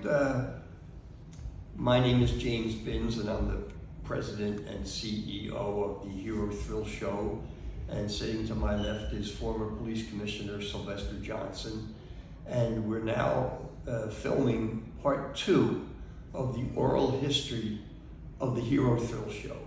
My name is James Binns, and I'm the president and CEO of the Hero Thrill Show. And sitting to my left is former police commissioner Sylvester Johnson. And we're now filming part 2 of the oral history of the Hero Thrill Show.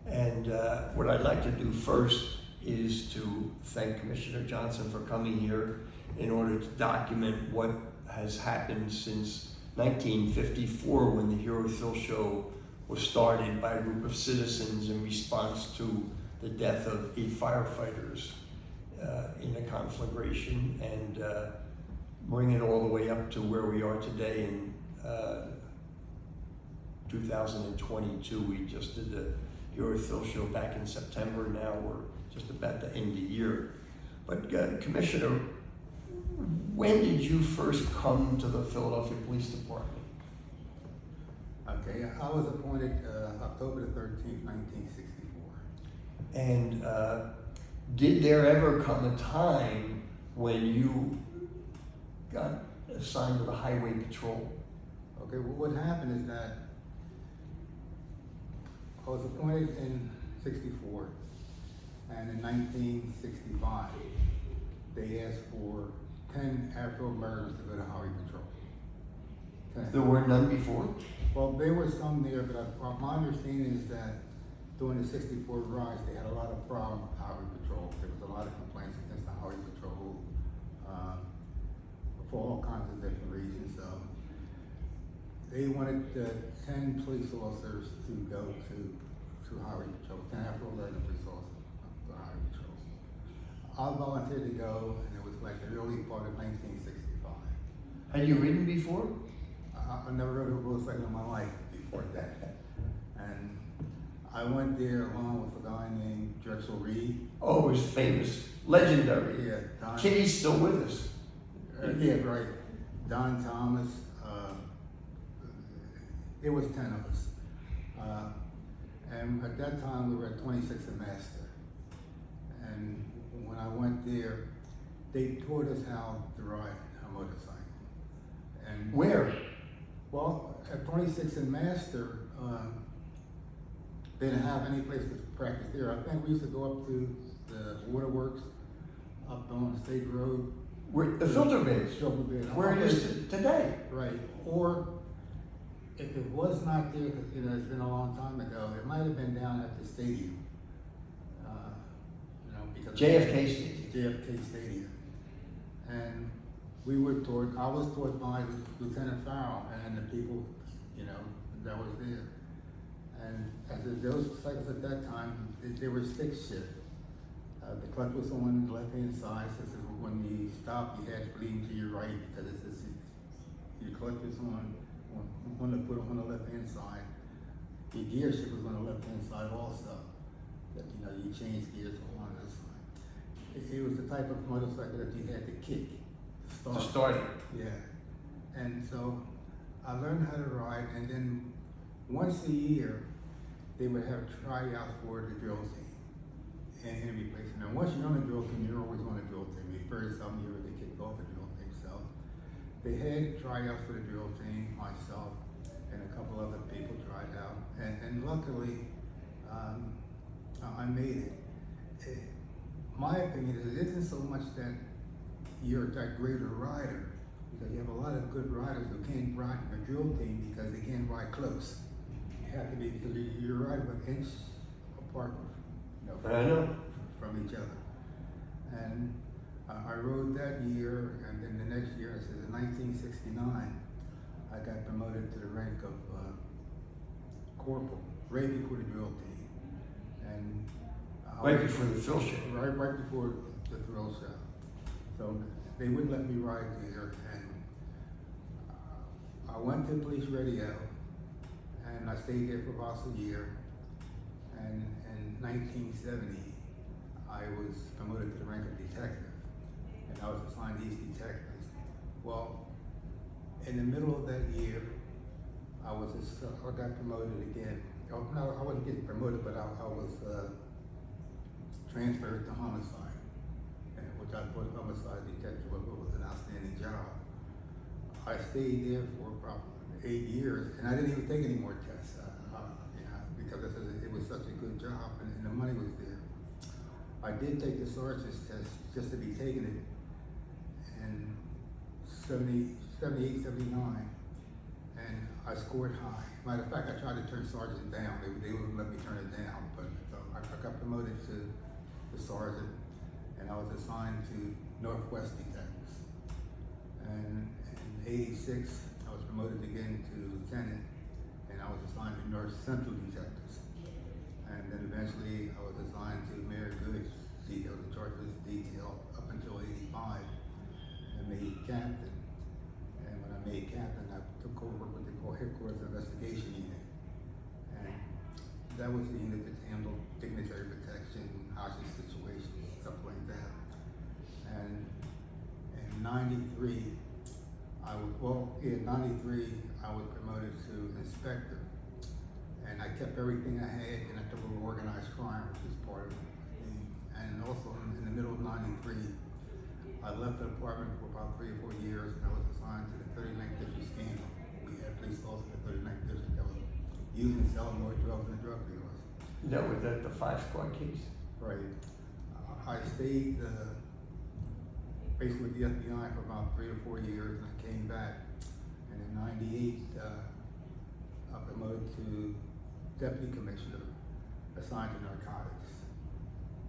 And what I'd like to do first is to thank Commissioner Johnson for coming here in order to document what has happened since 1954, when the Hero Thrill Show was started by a group of citizens in response to the death of 8 firefighters in a conflagration, and bring it all the way up to where we are today in 2022. We just did the Hero Thrill Show back in September. Now we're just about to end the year. But Commissioner, when did you first come to the Philadelphia Police Department? Okay, I was appointed October the 13th, 1964. And did there ever come a time when you got assigned to the Highway Patrol? Okay, well, what happened is that I was appointed in 64, and in 1965, they asked for 10 Afro-Americans to go to Highway Patrol. 10. There were none before? Well, there were some there, but my understanding is that during the 64 rise, they had a lot of problems with Highway Patrol. There was a lot of complaints against the Highway Patrol for all kinds of different reasons. They wanted 10 police officers to go to Highway Patrol, 10 Afro-American police officers to Highway Patrol. I volunteered to go, and it was like the early part of 1965. Had you ridden before? I never rode a motorcycle in my life before that. And I went there along with a guy named Drexel Reed. Oh, it was famous, legendary. Yeah, Don. Kitty's still with us. Yeah, right. Don Thomas. There was 10 of us. And at that time we were at 26 and Master. And when I went there, they taught us how to ride a motorcycle. And Where? well, at 26 and Master, they didn't have any place to practice there. I think we used to go up to the waterworks up on State Road. Where, the filter bins, Filter bins. where it is today. Right. Or if it was not there, because it's been a long time ago, it might have been down at the stadium. Because JFK Stadium. JFK Stadium. And we were taught, I was taught by Lieutenant Farrell and the people, that was there. And those cycles at that time, they were stick shift. The clutch was on the left-hand side, so when you stop, you had to lean to your right, because your clutch was on the foot on the left-hand side. Your gear shift was on the left-hand side also. That, you change gears on this side. It was the type of motorcycle that you had to kick. To start it. Yeah. And so I learned how to ride, and then once a year, they would have tryouts for the drill team and every place. Now, once you're on the drill team, you're always on the drill team. The first some year they kicked off the drill team. So they had tryouts for the drill team, myself, and a couple other people tried out. And luckily, I made it. My opinion is it isn't so much that you're that great a rider, because you have a lot of good riders who can't ride in the drill team because they can't ride close. You have to be, because you're riding an inch apart, from each other. And I rode that year, and then the next year, so in 1969, I got promoted to the rank of corporal, right before the drill team. And Right before the thrill show. Right before the thrill show. So they wouldn't let me ride there, and I went to police radio, and I stayed there for about a year. And in 1970, I was promoted to the rank of detective, and I was assigned these detectives. Well, in the middle of that year, I got promoted again. Oh, no, I wasn't getting promoted, but I was transferred to homicide, which I thought homicide detective was an outstanding job. I stayed there for about 8 years, and I didn't even take any more tests, because it was such a good job, and the money was there. I did take the sergeant's test just to be taking it in 78, 79, and I scored high. Matter of fact, I tried to turn sergeant down. They wouldn't let me turn it down, but so I got promoted to the sergeant, and I was assigned to Northwest Detectives. And in 86, I was promoted again to lieutenant, and I was assigned to North Central Detectives. And then eventually I was assigned to Mayor Good's detail, the charge of this detail, up until 85, and made captain. And when I made captain, I took over what they call Headquarters Investigation Unit. And that was the unit that handled dignitary protection, hostage situations, stuff like that. And in 93, in 93, I was promoted to inspector. And I kept everything I had, and I took over organized crime, which was part of it. And also in the middle of 93, I left the department for about 3 or 4 years, and I was assigned to the 39th District scandal. We had police officers in the 39th District that was using and selling more drugs than drug dealers. That was at the 5 Squad case? Right. I stayed basically with the FBI for about 3 or 4 years, and I came back. And in 98, I promoted to deputy commissioner assigned to narcotics.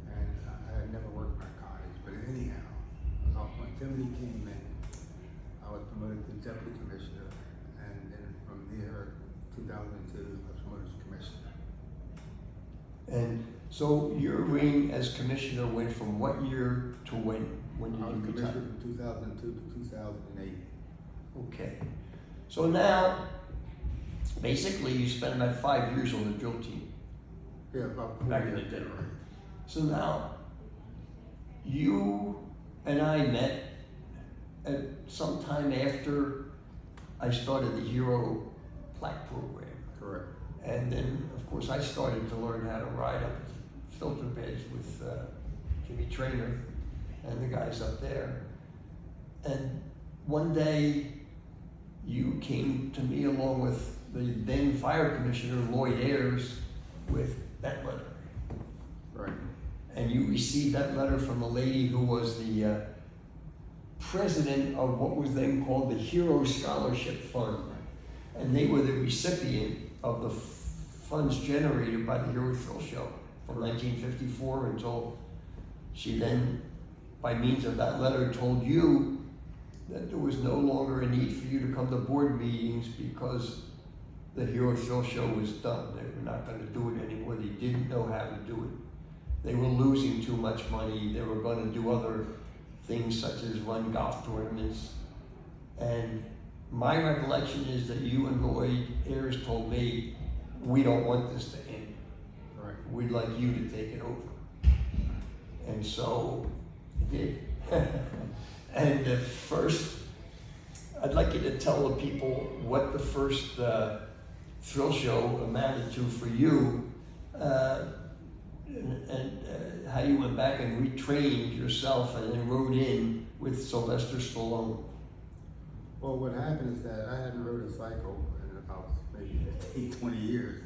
And I had never worked narcotics, but anyhow, when Timothy came in, I was promoted to deputy commissioner, and then from there, 2002, I was promoted to commissioner. And so your reign as commissioner went from what year to when you I was did retire? commissioner from 2002 to 2008. Okay. So now, basically you spent about 5 years on the drill team. Yeah, about 4 Back in years. the day. Right. So now, you and I met at some time after I started the Hero Plaque program. Correct. And then, of course, I started to learn how to ride up filter beds with Jimmy Traynor and the guys up there. And one day, you came to me along with the then fire commissioner, Lloyd Ayers, with that letter. Right. And you received that letter from a lady who was the president of what was then called the Hero Scholarship Fund. And they were the recipient of the funds generated by the Hero Thrill Show from 1954 until she then, by means of that letter, told you that there was no longer a need for you to come to board meetings because the Hero Thrill Show was done. They were not going to do it anymore. They didn't know how to do it. They were losing too much money. They were going to do other things such as run golf tournaments. And my recollection is that you and Lloyd Ayers told me, we don't want this to end. Right. We'd like you to take it over. And so it did. And the first, I'd like you to tell the people what the first thrill show amounted to for you, and how you went back and retrained yourself and then rode in with Sylvester Stallone. Well, what happened is that I hadn't rode a cycle in about maybe 15, 20 years.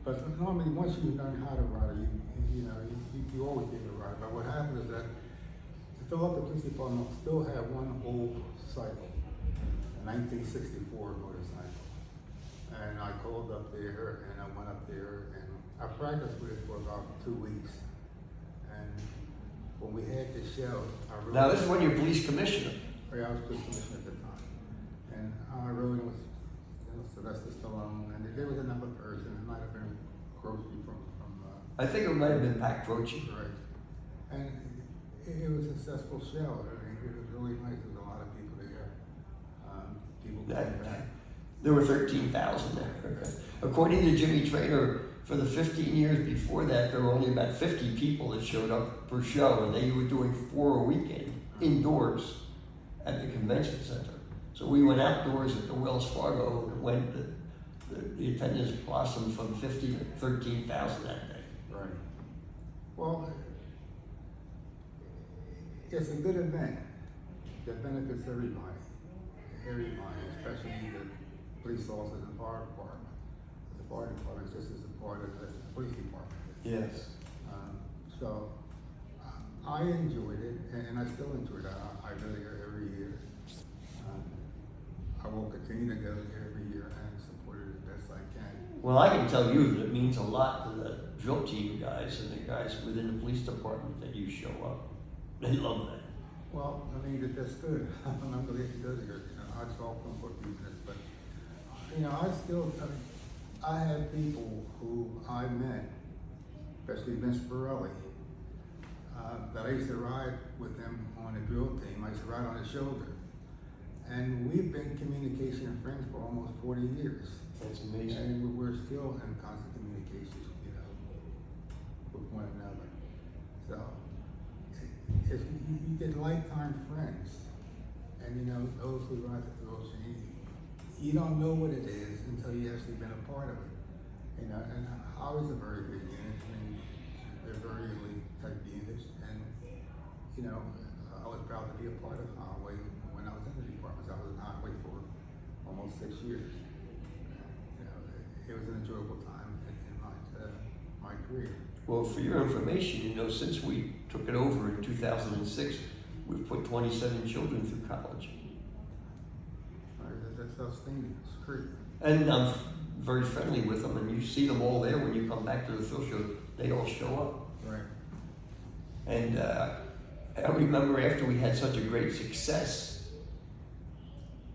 But normally, once you learn how to ride, you always get to ride. But what happened is that the Philadelphia Police Department still had one old cycle, a 1964 motorcycle. And I called up there, and I went up there, and I practiced with it for about 2 weeks. And when we had the show, I rode. Now, this is when you're police commissioner. I was police commissioner at the time. And I rode with Sylvester Stallone, and there was another person. It might have been Croce from I think it might have been Pat Croce. right. And it was a successful show. I mean, it was really nice. There was a lot of people there. People came back. There were 13,000 there. According to Jimmy Traynor, for the 15 years before that, there were only about 50 people that showed up per show, and they were doing 4 a weekend indoors at the convention center. So we went outdoors at the Wells Fargo, and went the attendance blossomed from 50 to 13,000 that day. Right. Well, it's a good event that benefits everybody. everybody, especially the police officers and fire department. The fire department is just as a part of the police department. Yes. So I enjoyed it, and I still enjoy it. I go there every year. I will continue to go there every year and support it as best I can. Well, I can tell you that it means a lot to the drill team guys and the guys within the police department that you show up. They love that. Well, I mean, that's good. I'm glad he does it. I talk to him for a few minutes, but I have people who I met, especially Vince Borelli, that I used to ride with him on the drill team. I used to ride on his shoulder. And we've been communication and friends for almost 40 years. That's amazing. And we're still in constant communication, with one another. So, if you get lifetime friends, and those who ride the drill team, you don't know what it is until you've actually been a part of it. And Howe is a very good unit. I mean, they're very elite type units, and I was proud to be a part of Highway when I was in the department. I was in Highway for almost 6 years. It was an enjoyable time in my career. Well, for your information, since we took it over in 2006, we've put 27 children through college. That's outstanding. It's great. And I'm very friendly with them, and you see them all there when you come back to the thrill show. They all show up. Right. And I remember after we had such a great success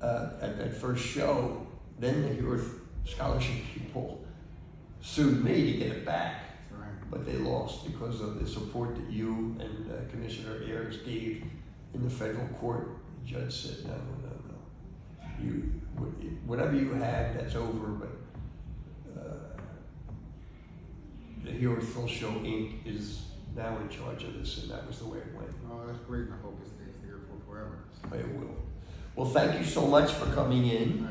at that first show, then the Hero Scholarship people sued me to get it back. Right. But they lost because of the support that you and Commissioner Ayers gave in the federal court. The judge said, no. Whatever you had, that's over, but the Hero Thrill Show Inc. is now in charge of this, and that was the way it went. Oh, that's great, and I hope it stays here for forever. It will. Well, thank you so much for coming in.